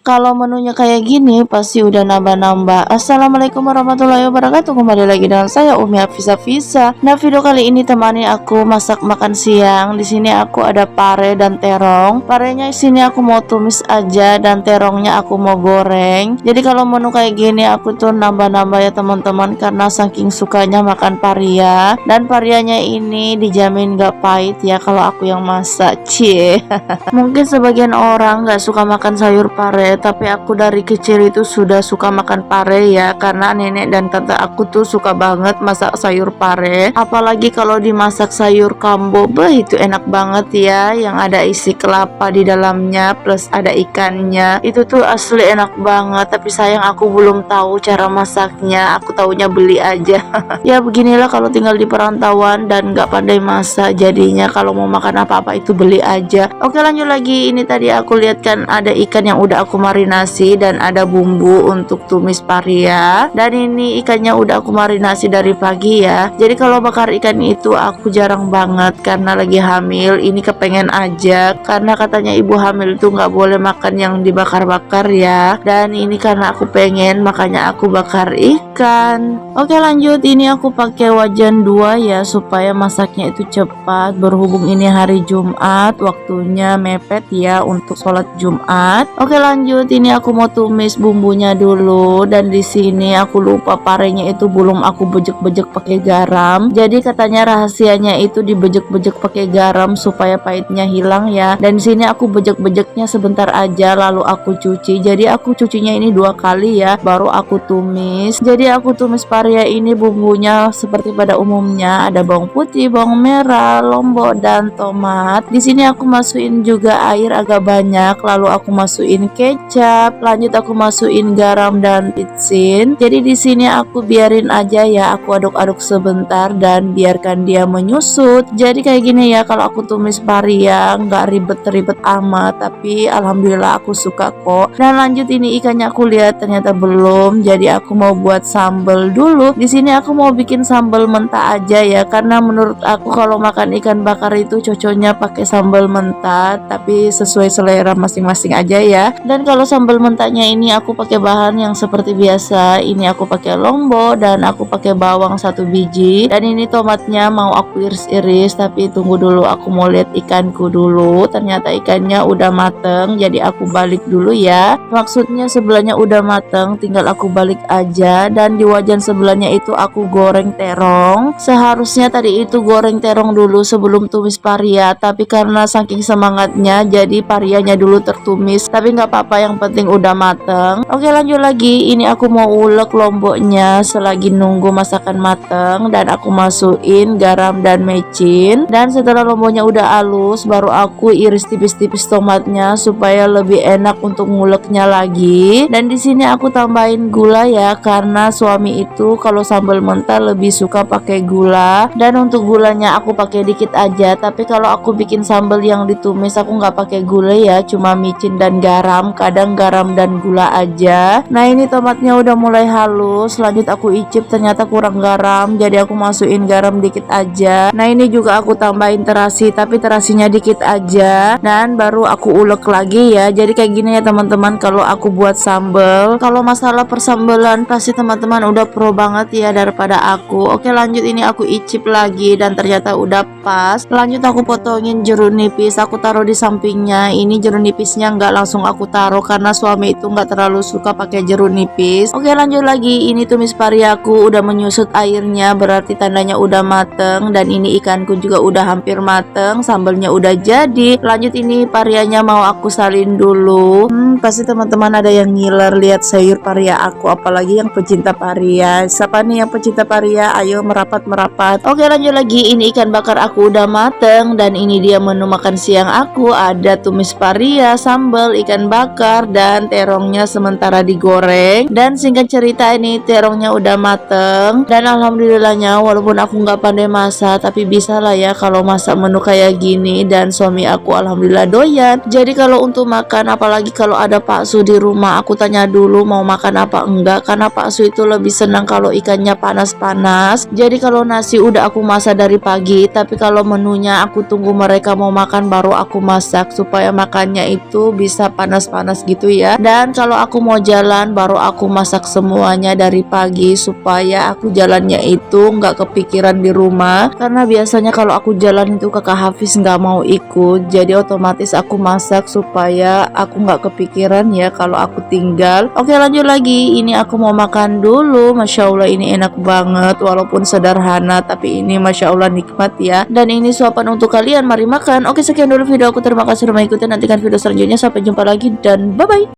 Kalau menunya kayak gini pasti udah nambah-nambah. Assalamualaikum warahmatullahi wabarakatuh. Kembali lagi dengan saya Umi Hafisa Fisa. Nah, video kali ini temani aku masak makan siang. Di sini aku ada pare dan terong. Parenya di sini aku mau tumis aja dan terongnya aku mau goreng. Jadi kalau menu kayak gini aku tuh nambah-nambah ya teman-teman, karena saking sukanya makan paria. Dan parianya ini dijamin gak pahit ya kalau aku yang masak. Cie. Mungkin sebagian orang gak suka makan sayur pare, tapi aku dari kecil itu sudah suka makan pare ya, karena nenek dan tante aku tuh suka banget masak sayur pare. Apalagi kalau dimasak sayur kambo, itu enak banget ya, yang ada isi kelapa di dalamnya plus ada ikannya. Itu tuh asli enak banget, tapi sayang aku belum tahu cara masaknya, aku taunya beli aja. Ya beginilah kalau tinggal di perantauan dan gak pandai masak, jadinya kalau mau makan apa-apa itu beli aja. Oke, lanjut lagi. Ini tadi aku lihat kan ada ikan yang udah aku marinasi dan ada bumbu untuk tumis paria. Dan ini ikannya udah aku marinasi dari pagi ya. Jadi kalau bakar ikan itu aku jarang banget karena lagi hamil. Ini kepengen aja karena katanya ibu hamil itu nggak boleh makan yang dibakar-bakar ya. Dan ini karena aku pengen, makanya aku bakar ikan. Oke, lanjut. Ini aku pakai wajan 2 ya supaya masaknya itu cepat. Berhubung ini hari Jumat, waktunya mepet ya untuk sholat Jumat. Oke, lanjut. Ini aku mau tumis bumbunya dulu, dan di sini aku lupa parenya itu belum aku bejek-bejek pakai garam. Jadi katanya rahasianya itu dibejek-bejek pakai garam supaya pahitnya hilang ya. Dan di sini aku bejek-bejeknya sebentar aja lalu aku cuci. Jadi aku cucinya ini 2 kali ya, baru aku tumis. Jadi aku tumis paria ini bumbunya seperti pada umumnya, ada bawang putih, bawang merah, lombok dan tomat. Di sini aku masukin juga air agak banyak, lalu aku masukin kecap, lanjut aku masukin garam dan pitsin. Jadi di sini aku biarin aja ya, aku aduk-aduk sebentar dan biarkan dia menyusut. Jadi kayak gini ya kalau aku tumis paria, nggak ribet-ribet amat, tapi alhamdulillah aku suka kok. Dan lanjut ini ikannya aku lihat ternyata belum, jadi aku mau buat sambal dulu. Di sini aku mau bikin sambal mentah aja ya, karena menurut aku kalau makan ikan bakar itu cocoknya pakai sambal mentah, tapi sesuai selera masing-masing aja ya. Dan kalau sambal mentahnya ini aku pakai bahan yang seperti biasa. Ini aku pakai lombok dan aku pakai bawang 1 biji. Dan ini tomatnya mau aku iris-iris, tapi tunggu dulu, aku mau lihat ikanku dulu. Ternyata ikannya udah mateng, jadi aku balik dulu ya. Maksudnya sebelahnya udah mateng, tinggal aku balik aja. Dan di wajan sebelahnya itu aku goreng terong. Seharusnya tadi itu goreng terong dulu sebelum tumis paria, tapi karena saking semangatnya jadi parianya dulu tertumis, tapi nggak apa-apa, yang penting udah mateng. Oke, lanjut lagi. Ini aku mau ulek lomboknya selagi nunggu masakan mateng, dan aku masukin garam dan mecin. Dan setelah lomboknya udah halus, baru aku iris tipis-tipis tomatnya supaya lebih enak untuk nguleknya lagi. Dan di sini aku tambahin gula ya, karena suami itu kalau sambal mentah lebih suka pakai gula. Dan untuk gulanya aku pakai dikit aja, tapi kalau aku bikin sambal yang ditumis aku nggak pakai gula ya, cuma micin dan garam, kadang garam dan gula aja. Nah, ini tomatnya udah mulai halus, lanjut aku icip ternyata kurang garam, jadi aku masukin garam dikit aja. Nah, ini juga aku tambahin terasi, tapi terasinya dikit aja, dan baru aku ulek lagi ya. Jadi kayak gini ya teman-teman kalau aku buat sambal. Kalau masalah persambalan pasti teman-teman udah pro banget ya daripada aku. Oke, lanjut. Ini aku icip lagi dan ternyata udah pas. Lanjut aku potongin jeruk nipis, aku taruh di sampingnya. Ini jeruk nipisnya nggak langsung aku taruh karena suami itu nggak terlalu suka pakai jeruk nipis. Oke, lanjut lagi. Ini tumis paria aku udah menyusut airnya, berarti tandanya udah mateng. Dan ini ikanku juga udah hampir mateng, sambalnya udah jadi. Lanjut ini parianya mau aku salin dulu. Pasti teman-teman ada yang ngiler lihat sayur paria aku, apalagi yang pecinta paria. Siapa nih yang pecinta paria? Ayo merapat. Oke, lanjut lagi. Ini ikan bakar aku udah mateng, dan ini dia menu makan siang aku. Ada tumis paria, sambal, ikan bakar, dan terongnya sementara digoreng. Dan singkat cerita ini terongnya udah mateng, dan alhamdulillahnya walaupun aku nggak pandai masak, tapi bisa lah ya kalau masak menu kayak gini. Dan suami aku alhamdulillah doyan. Jadi kalau untuk makan, apalagi kalau ada Pak Su di rumah, aku tanya dulu mau makan apa enggak, karena Pak Su itu lebih senang kalau ikannya panas-panas. Jadi kalau nasi udah aku masak dari pagi, tapi kalau menunya aku tunggu mereka mau makan baru aku masak supaya makannya itu bisa panas-panas panas gitu ya. Dan kalau aku mau jalan baru aku masak semuanya dari pagi supaya aku jalannya itu nggak kepikiran di rumah, karena biasanya kalau aku jalan itu kakak Hafiz nggak mau ikut, jadi otomatis aku masak supaya aku nggak kepikiran ya kalau aku tinggal. Oke, lanjut lagi, ini aku mau makan dulu. Masya Allah ini enak banget walaupun sederhana, tapi ini Masya Allah nikmat ya. Dan ini suapan untuk kalian, mari makan. Oke, sekian dulu video aku, terima kasih sudah mengikuti, nantikan video selanjutnya, sampai jumpa lagi dan bye bye.